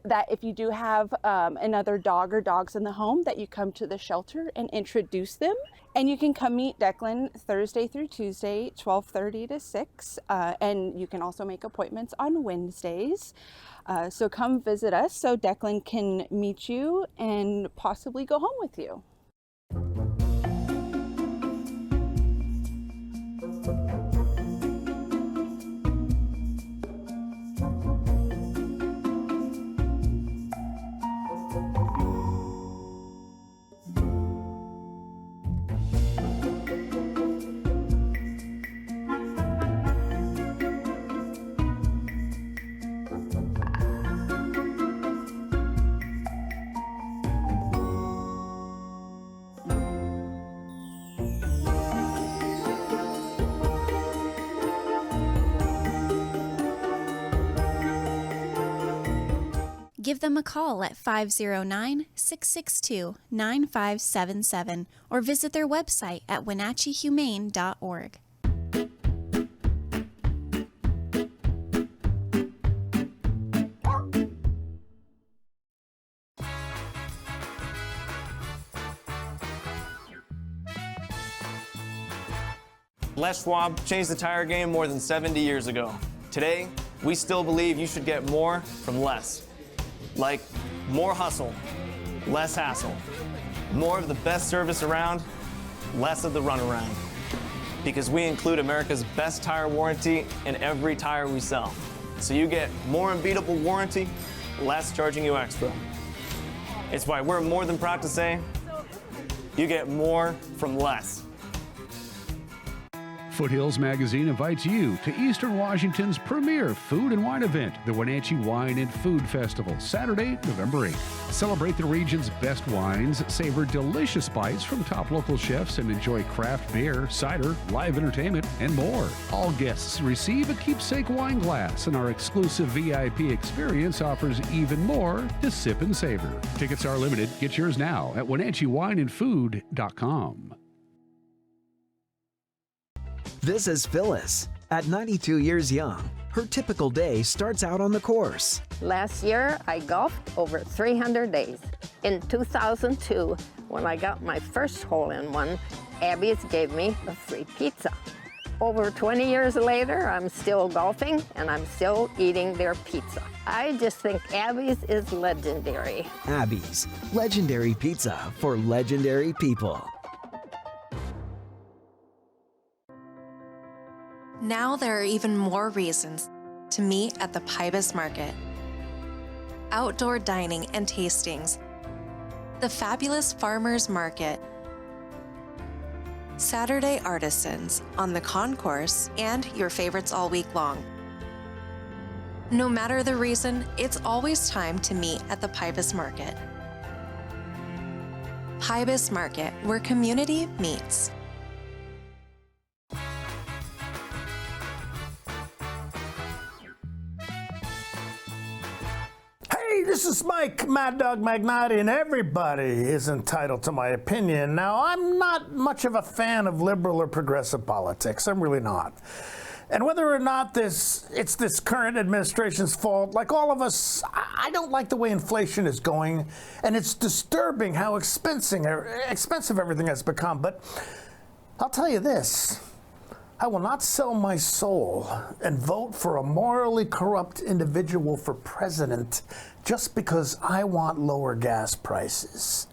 that if you do have another dog or dogs in the home, that you come to the shelter and introduce them. And you can come meet Declan Thursday through Tuesday, 12:30 to 6. And you can also make appointments on Wednesdays. So come visit us so Declan can meet you and possibly go home with you. Give them a call at 509-662-9577 or visit their website at wenatcheehumane.org. Les Schwab changed the tire game more than 70 years ago. Today, we still believe you should get more from less. Like more hustle, less hassle. More of the best service around, less of the runaround. Because we include America's best tire warranty in every tire we sell. So you get more unbeatable warranty, less charging you extra. It's why we're more than proud to say, you get more from less. Foothills Magazine invites you to Eastern Washington's premier food and wine event, the Wenatchee Wine and Food Festival, Saturday, November 8th. Celebrate the region's best wines, savor delicious bites from top local chefs, and enjoy craft beer, cider, live entertainment, and more. All guests receive a keepsake wine glass, and our exclusive VIP experience offers even more to sip and savor. Tickets are limited. Get yours now at WenatcheeWineandFood.com. This is Phyllis. At 92 years young, her typical day starts out on the course. Last year, I golfed over 300 days. In 2002, when I got my first hole-in-one, Abby's gave me a free pizza. Over 20 years later, I'm still golfing and I'm still eating their pizza. I just think Abby's is legendary. Abby's, legendary pizza for legendary people. Now there are even more reasons to meet at the Pybus Market. Outdoor dining and tastings, the fabulous Farmers Market, Saturday artisans on the concourse, and your favorites all week long. No matter the reason, it's always time to meet at the Pybus Market. Pybus Market, where community meets. Hey, this is Mike, Mad Dog Magnati, and everybody is entitled to my opinion. Now, I'm not much of a fan of liberal or progressive politics. I'm really not. And whether or not it's this current administration's fault, like all of us, I don't like the way inflation is going, and it's disturbing how expensive everything has become. But I'll tell you this. I will not sell my soul and vote for a morally corrupt individual for president just because I want lower gas prices.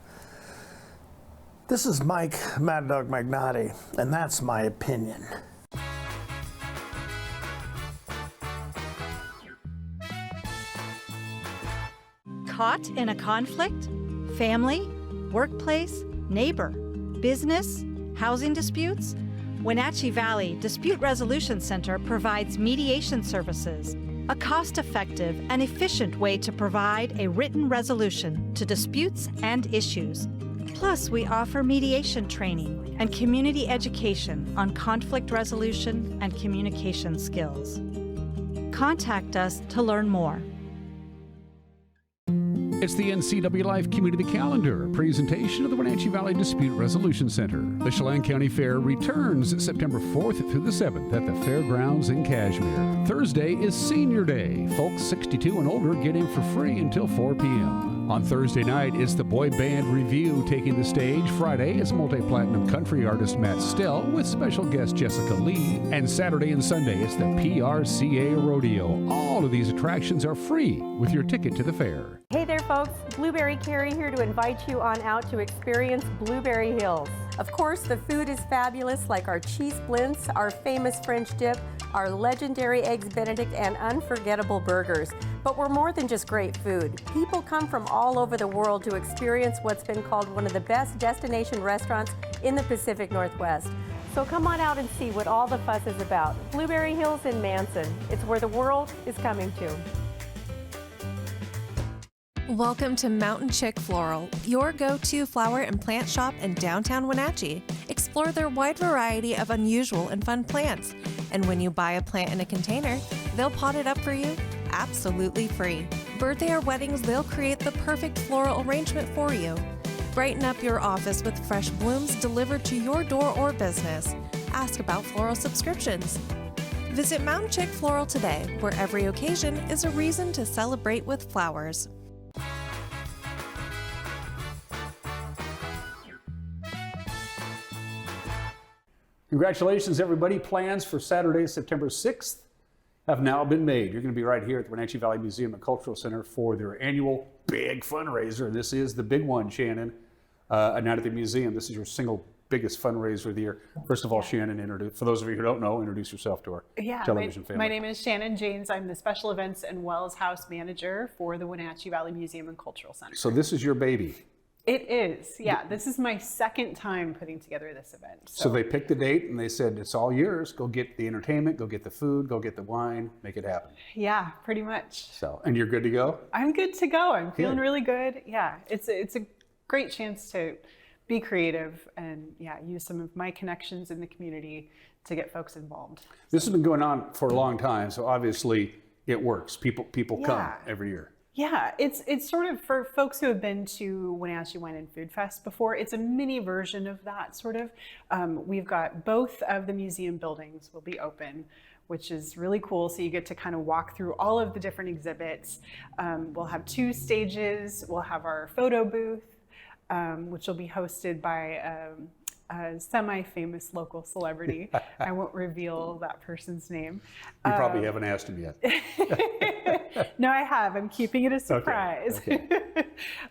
This is Mike, Mad Dog Magnati, and that's my opinion. Caught in a conflict? Family, workplace, neighbor, business, housing disputes? Wenatchee Valley Dispute Resolution Center provides mediation services, a cost-effective and efficient way to provide a written resolution to disputes and issues. Plus, we offer mediation training and community education on conflict resolution and communication skills. Contact us to learn more. It's the NCWLIFE Community Calendar, a presentation of the Wenatchee Valley Dispute Resolution Center. The Chelan County Fair returns September 4th through the 7th at the Fairgrounds in Cashmere. Thursday is Senior Day. Folks 62 and older get in for free until 4 p.m. On Thursday night is the Boy Band Review taking the stage. Friday is multi-platinum country artist Matt Stell with special guest Jessica Lee. And Saturday and Sunday it's the PRCA Rodeo. All of these attractions are free with your ticket to the fair. Hey there folks, Blueberry Carrie here to invite you on out to experience Blueberry Hills. Of course, the food is fabulous, like our cheese blintz, our famous French dip, our legendary Eggs Benedict, and unforgettable burgers. But we're more than just great food. People come from all over the world to experience what's been called one of the best destination restaurants in the Pacific Northwest. So come on out and see what all the fuss is about. Blueberry Hills in Manson. It's where the world is coming to. Welcome to Mountain Chick Floral, your go-to flower and plant shop in downtown Wenatchee. Explore their wide variety of unusual and fun plants. And when you buy a plant in a container, they'll pot it up for you absolutely free. birthday or weddings, they'll create the perfect floral arrangement for you. Brighten up your office with fresh blooms delivered to your door or business. Ask about floral subscriptions. Visit Mountain Chick Floral today, where every occasion is a reason to celebrate with flowers. Congratulations, everybody. Plans for Saturday, September 6th have now been made. You're going to be right here at the Wenatchee Valley Museum and Cultural Center for their annual big fundraiser. This is the big one, Shannon. A night at the museum. This is your single biggest fundraiser of the year. First of all, Shannon, for those of you who don't know, introduce yourself to our television family. My name is Shannon James. I'm the Special Events and Wells House Manager for the Wenatchee Valley Museum and Cultural Center. So this is your baby. It is, yeah. This is my second time putting together this event. So they picked a date and they said, it's all yours. Go get the entertainment, go get the food, go get the wine, make it happen. Yeah, pretty much. So, and you're good to go? I'm good to go. I'm feeling Good. really good. Yeah, it's a great chance to be creative and use some of my connections in the community to get folks involved. This has been going on for a long time, so obviously it works. People come every year. Yeah, it's sort of, for folks who have been to Wenatchee Wine and Food Fest before, it's a mini version of that sort of. We've got both of the museum buildings will be open, which is really cool. So you get to kind of walk through all of the different exhibits. We'll have 2 stages. We'll have our photo booth, which will be hosted by a semi-famous local celebrity. I won't reveal that person's name. You probably haven't asked him yet. No, I have. I'm keeping it a surprise. Okay.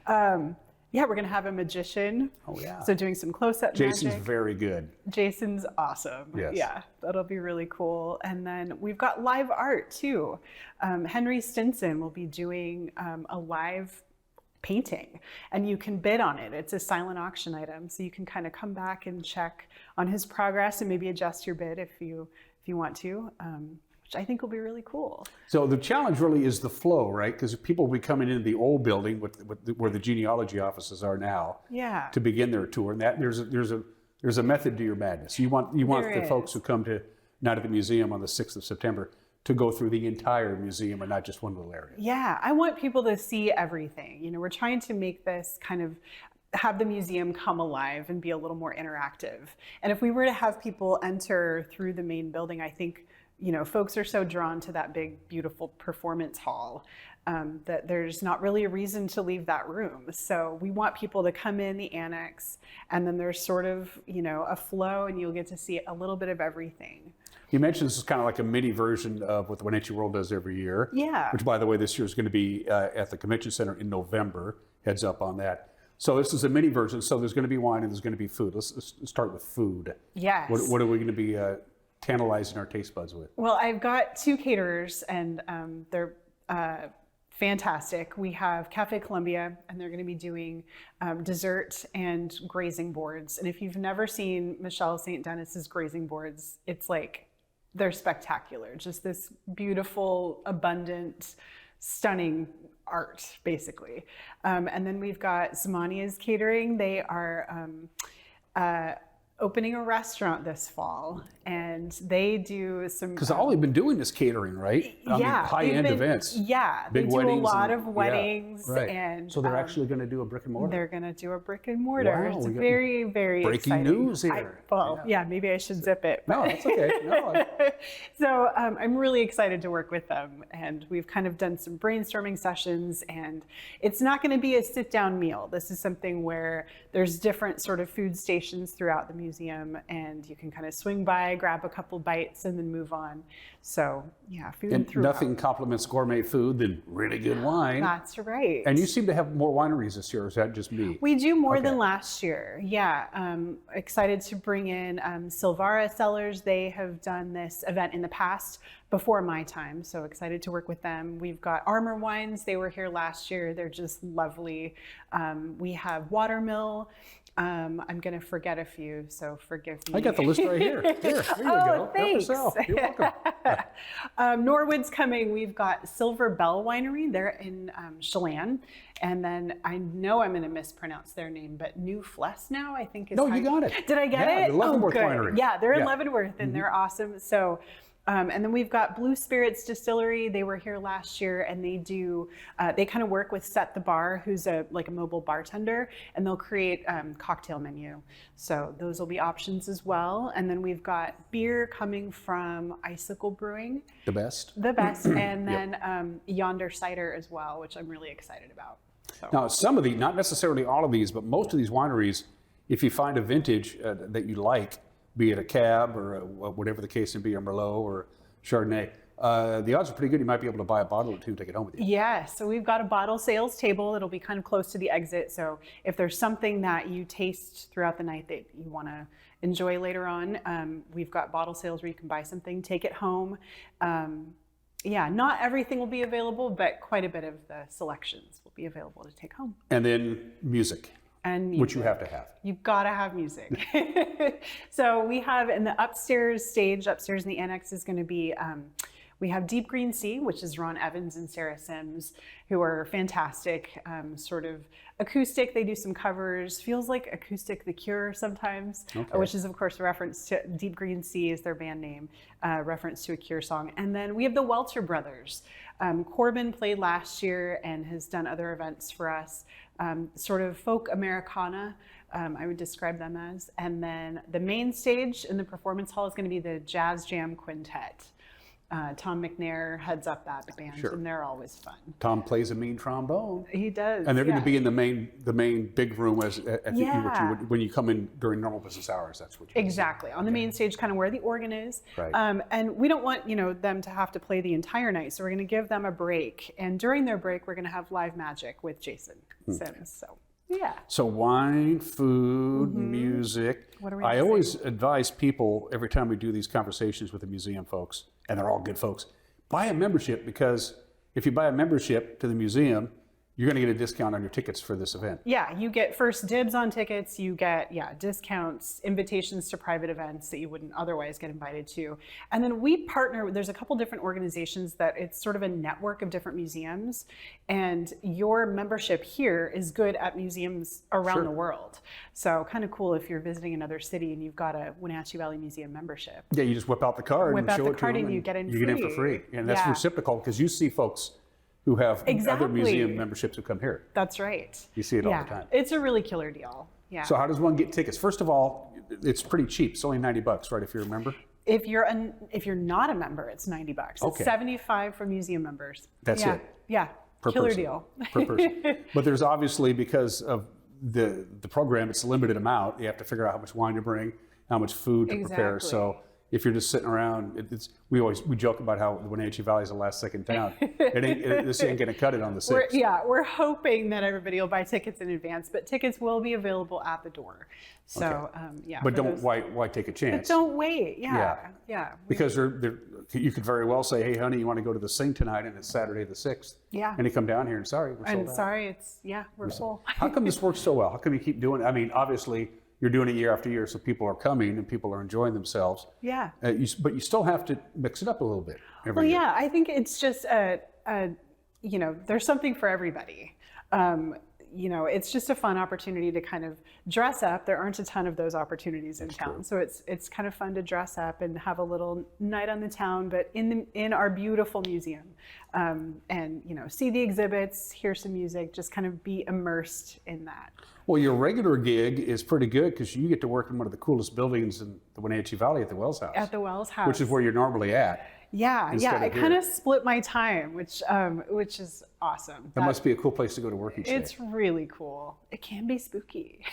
Yeah, we're going to have a magician. Oh, yeah. So doing some close-up Jason's magic. very good. Jason's awesome. Yes. Yeah, that'll be really cool. And then we've got live art, too. Henry Stinson will be doing a live painting, and you can bid on it. It's a silent auction item, so you can kind of come back and check on his progress and maybe adjust your bid if you want to, which I think will be really cool. So the challenge really is the flow, right? Because people will be coming into the old building where the genealogy offices are now to begin their tour, and that there's a method to your madness. You want the folks who come to Night at the Museum on the 6th of September to go through the entire museum and not just one little area. Yeah, I want people to see everything. You know, we're trying to make this kind of have the museum come alive and be a little more interactive. And if we were to have people enter through the main building, I think, you know, folks are so drawn to that big, beautiful performance hall that there's not really a reason to leave that room. So we want people to come in the annex, and then there's sort of, you know, a flow, and you'll get to see a little bit of everything. You mentioned this is kind of like a mini version of what the Wenatchee World does every year. Yeah. Which, by the way, this year is going to be at the Convention Center in November. Heads up on that. So this is a mini version. So there's going to be wine and there's going to be food. Let's start with food. Yes. What are we going to be tantalizing our taste buds with? Well, I've got 2 caterers, and they're fantastic. We have Cafe Columbia, and they're going to be doing dessert and grazing boards. And if you've never seen Michelle St. Dennis's grazing boards, it's like, they're spectacular. Just this beautiful, abundant, stunning art, basically. And then we've got Zamania's Catering. They are opening a restaurant this fall, and they do some... Because all they've been doing is catering, right? I mean, high-end events. Yeah, big they do weddings a lot of weddings. Right. And so they're actually going to do a brick and mortar? They're going to do a brick and mortar. Wow, it's very, very breaking exciting. news here. Maybe I should zip it. No, that's okay. No. So I'm really excited to work with them, and we've kind of done some brainstorming sessions, and it's not going to be a sit-down meal. This is something where there's different sort of food stations throughout the museum, and you can kind of swing by, grab a couple bites, and then move on. So yeah, food And throughout. nothing complements gourmet food than really good wine. That's right. And you seem to have more wineries this year, or is that just me? We do more than last year. Yeah, excited to bring in Silvara Cellars. They have done this event in the past before my time, so excited to work with them. We've got Armor Wines. They were here last year. They're just lovely. We have Watermill. I'm going to forget a few, so forgive me. I got the list right here. Here you go. Thanks. Help yourself. You're welcome. Norwood's coming. We've got Silver Bell Winery. They're in Chelan. And then I know I'm going to mispronounce their name, but New Flesnow, I think is No, you got it. Did I get Yeah, it? the Leavenworth good. Winery. Yeah, they're in Yeah. Leavenworth, and they're awesome. So And then we've got Blue Spirits Distillery. They were here last year, and they kind of work with Set the Bar, who's like a mobile bartender, and they'll create cocktail menu. So those will be options as well. And then we've got beer coming from Icicle Brewing. The best. The best. And then Yonder Cider as well, which I'm really excited about. So. Now, some of these, not necessarily all of these, but most of these wineries, if you find a vintage that you like, be it a Cab or whatever the case may be, a Merlot or Chardonnay, the odds are pretty good you might be able to buy a bottle or two and take it home with you. Yeah, so we've got a bottle sales table that'll be kind of close to the exit. So if there's something that you taste throughout the night that you want to enjoy later on, we've got bottle sales where you can buy something, take it home. Yeah, not everything will be available, but quite a bit of the selections will be available to take home. And then music. And music. Which you have to have. You've got to have music. So we have in the upstairs stage, upstairs in the annex is going to be, we have Deep Green Sea, which is Ron Evans and Sarah Sims, who are fantastic, sort of acoustic. They do some covers, feels like Acoustic The Cure sometimes, which is of course a reference to Deep Green Sea is their band name, reference to a Cure song. And then we have the Welter Brothers. Corbin played last year and has done other events for us. Sort of folk Americana, I would describe them as. And then the main stage in the performance hall is going to be the Jazz Jam Quintet. Tom McNair heads up that band, and they're always fun. Tom plays a mean trombone. He does. And they're going to be in the main big room when you come in during normal business hours. That's what. Exactly on the main stage, kind of where the organ is. Right. And we don't want them to have to play the entire night, so we're going to give them a break. And during their break, we're going to have live magic with Jason Sims. So. Yeah. So wine, food, music. What are we I always advise people every time we do these conversations with the museum folks, and they're all good folks, buy a membership, because if you buy a membership to the museum, you're going to get a discount on your tickets for this event. Yeah, you get first dibs on tickets, you get discounts, invitations to private events that you wouldn't otherwise get invited to. And then we partner, there's a couple different organizations that it's sort of a network of different museums, and your membership here is good at museums around the world. So kind of cool if you're visiting another city and you've got a Wenatchee Valley Museum membership. Yeah, you just whip out the card and show it to them, and you get in for free. And that's reciprocal, because you see folks who have other museum memberships who come here. That's right. You see it all the time. It's a really killer deal. Yeah. So how does one get tickets? First of all, it's pretty cheap. It's only $90, right, if you're a member? If you're not a member, it's $90. It's $75 for museum members. That's it. Yeah. Killer deal. Per person. But there's obviously, because of the program, it's a limited amount. You have to figure out how much wine to bring, how much food to prepare. So if you're just sitting around, we joke about how the Wenatchee Valley is the last second town. This ain't going to cut it on the 6th. We're hoping that everybody will buy tickets in advance, but tickets will be available at the door. So But why take a chance? But don't wait. Yeah. Because you could very well say, hey, honey, you want to go to the Sing tonight, and it's Saturday the 6th. Yeah. And you come down here and sorry, we're sold out. We're full. How come this works so well? How come you keep doing it? I mean, obviously, you're doing it year after year, so people are coming and people are enjoying themselves. Yeah. But you still have to mix it up a little bit every year. I think it's just there's something for everybody. It's just a fun opportunity to kind of dress up. There aren't a ton of those opportunities in town, so it's kind of fun to dress up and have a little night on the town, but in our beautiful museum, and see the exhibits, hear some music, just kind of be immersed in that. Well, your regular gig is pretty good, because you get to work in one of the coolest buildings in the Wenatchee Valley at the Wells House. At the Wells House. Which is where you're normally at. Yeah. I kind of split my time, which is awesome. That must be a cool place to go to work each day. It's really cool. It can be spooky.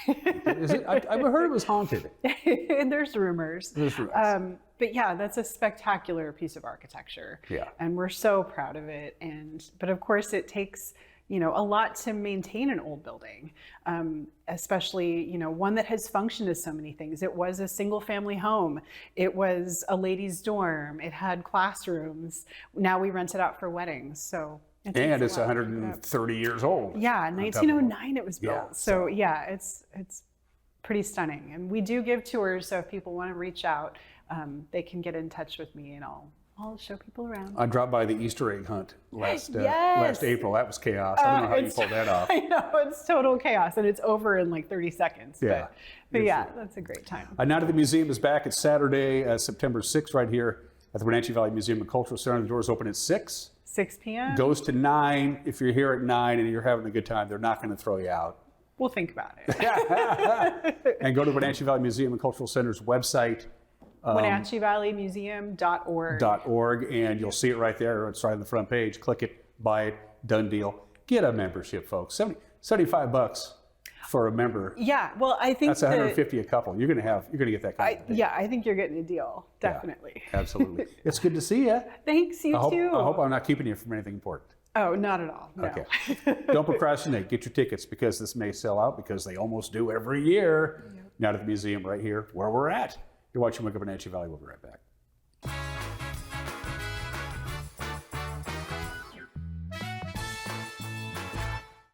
Is it? I've heard it was haunted. There's rumors. But yeah, that's a spectacular piece of architecture. Yeah. And we're so proud of it. But of course, it takes a lot to maintain an old building, especially, one that has functioned as so many things. It was a single family home. It was a ladies' dorm. It had classrooms. Now we rent it out for weddings. So and it's 130 years old. Yeah, 1909 it was built. Yeah, so it's pretty stunning. And we do give tours, so if people want to reach out, they can get in touch with me, and I'll show people around. I dropped by the Easter egg hunt last April. That was chaos. I don't know how you pulled that off. I know, it's total chaos, and it's over in like 30 seconds. Yeah. But yeah, that's a great time. Now that the museum is back, it's Saturday, September 6th, right here at the Wenatchee Valley Museum and Cultural Center. The doors open at 6. 6 p.m. Goes to 9. If you're here at 9 and you're having a good time, they're not going to throw you out. We'll think about it. And go to Wenatchee Valley Museum and Cultural Center's website. WenatcheeValleyMuseum.org. And you'll see it right there. It's right on the front page. Click it, buy it, done deal. Get a membership, folks. $75 for a member. Yeah, well, I think that's $150 a couple. You're gonna get that kind of thing. Yeah, I think you're getting a deal. Definitely. Yeah, absolutely. It's good to see you. Thanks, you too. I hope I'm not keeping you from anything important. Oh, not at all. No. Okay. Don't procrastinate. Get your tickets because this may sell out because they almost do every year. Yep. Now to the museum right here where we're at. You're watching Wake Up Wenatchee Valley. We'll be right back.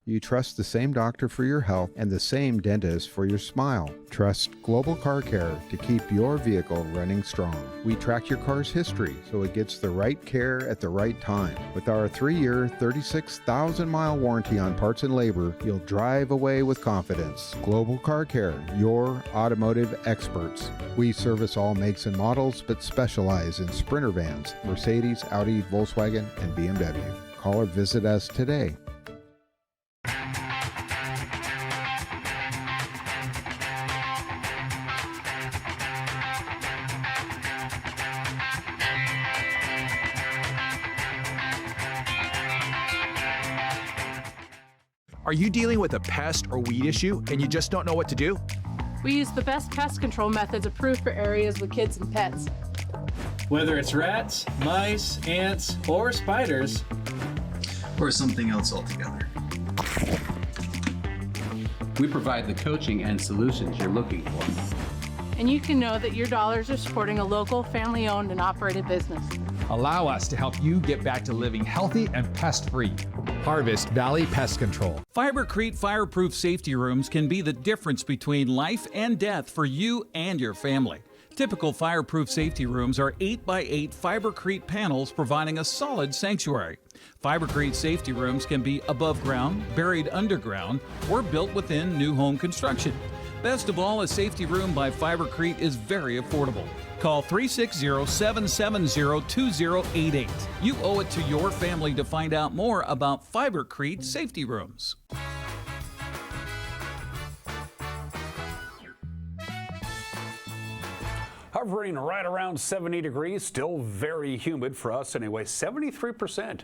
You trust the same doctor for your health and the same dentist for your smile. Trust Global Car Care to keep your vehicle running strong. We track your car's history so it gets the right care at the right time. With our 3-year, 36,000-mile warranty on parts and labor, you'll drive away with confidence. Global Car Care, your automotive experts. We service all makes and models, but specialize in Sprinter vans, Mercedes, Audi, Volkswagen, and BMW. Call or visit us today. Are you dealing with a pest or weed issue and you just don't know what to do? We use the best pest control methods approved for areas with kids and pets. Whether it's rats, mice, ants, or spiders, or something else altogether, we provide the coaching and solutions you're looking for. And you can know that your dollars are supporting a local, family-owned and operated business. Allow us to help you get back to living healthy and pest-free. Harvest Valley Pest Control. Fibercrete fireproof safety rooms can be the difference between life and death for you and your family. Typical fireproof safety rooms are 8x8 Fibercrete panels providing a solid sanctuary. Fibercrete safety rooms can be above ground, buried underground, or built within new home construction. Best of all, a safety room by Fibercrete is very affordable. Call 360-770-2088. You owe it to your family to find out more about Fibercrete safety rooms. Hovering right around 70 degrees, still very humid for us anyway. 73%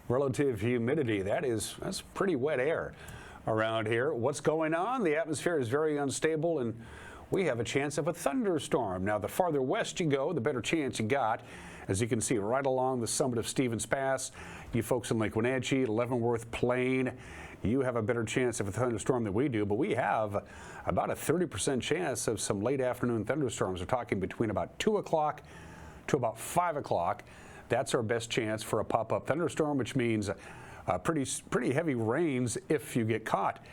relative humidity. That's pretty wet air around here. What's going on? The atmosphere is very unstable and we have a chance of a thunderstorm. Now, the farther west you go, the better chance you got. As you can see right along the summit of Stevens Pass, you folks in Lake Wenatchee, Leavenworth Plain, you have a better chance of a thunderstorm than we do, but we have about a 30% chance of some late afternoon thunderstorms. We're talking between about 2 o'clock to about 5 o'clock. That's our best chance for a pop-up thunderstorm, which means pretty heavy rains if you get caught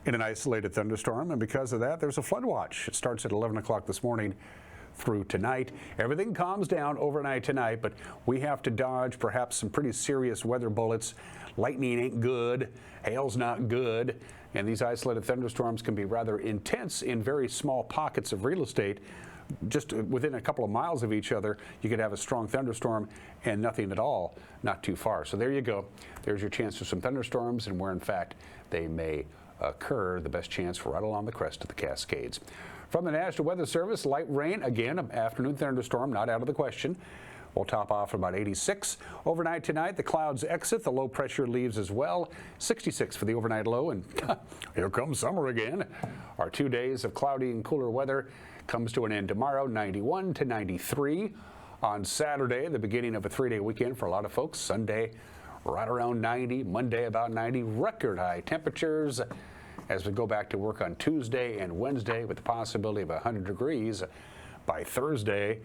in an isolated thunderstorm, and because of that, there's a flood watch. It starts at 11 o'clock this morning through tonight. Everything calms down overnight tonight, but we have to dodge perhaps some pretty serious weather bullets. Lightning ain't good, hail's not good, and these isolated thunderstorms can be rather intense in very small pockets of real estate. Just within a couple of miles of each other, you could have a strong thunderstorm and nothing at all, not too far. So there you go. There's your chance for some thunderstorms and where, in fact, they may occur. The best chance right along the crest of the Cascades. From the National Weather Service, light rain, again, an afternoon thunderstorm, not out of the question. We'll top off at about 86. Overnight tonight, the clouds exit. The low pressure leaves as well. 66 for the overnight low, and here comes summer again. Our 2 days of cloudy and cooler weather comes to an end tomorrow, 91 to 93. On Saturday, the beginning of a 3-day weekend for a lot of folks. Sunday, right around 90. Monday, about 90. Record high temperatures as we go back to work on Tuesday and Wednesday with the possibility of 100 degrees by Thursday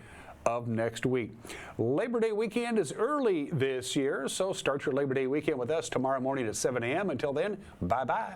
of next week. Labor Day weekend is early this year, so start your Labor Day weekend with us tomorrow morning at 7 a.m. Until then, bye-bye.